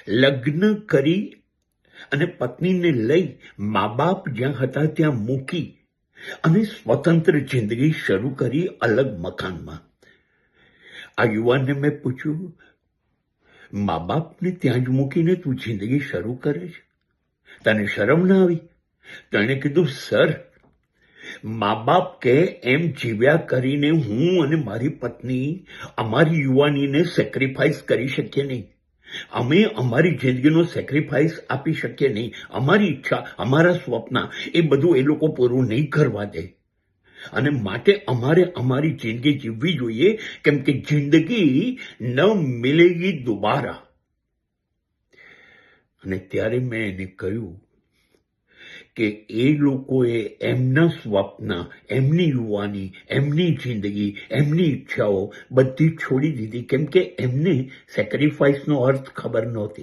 લગ્ન કરી અને પત્નીને લઈ મા બાપ જ્યાં હતા ત્યાં મૂકી અને સ્વતંત્ર જિંદગી શરૂ કરી અલગ મકાનમાં. આ યુવાનને મેં પૂછ્યું, મા બાપને ત્યાં જ મૂકીને તું જિંદગી શરૂ કરે છે, તને શરમ ના આવી? તો એણે કીધું, સર, મા બાપ કે એમ જીવ્યા કરીને હું અને મારી પત્ની અમારી યુવાનીને સેક્રિફાઈસ કરી શકીએ નહીં. અમે અમારી જિંદગીનો સેક્રિફાઈસ આપી શકીએ નહીં. અમારી ઈચ્છા, અમારા સ્વપ્ન, એ બધું એ લોકો પૂરું નહીં કરવા દે. અને માટે અમારે અમારી જિંદગી જીવવી જોઈએ, કેમ કે જિંદગી ન મિલેગી દોબારા. અને ત્યારે મેં એને કહ્યું કે એ લોકોએ એમના સ્વપ્ન, એમની યુવાની, એમની જિંદગી, એમની ઈચ્છાઓ બધી છોડી દીધી, કેમ કે એમને સેક્રિફાઈસનો અર્થ ખબર નહોતી.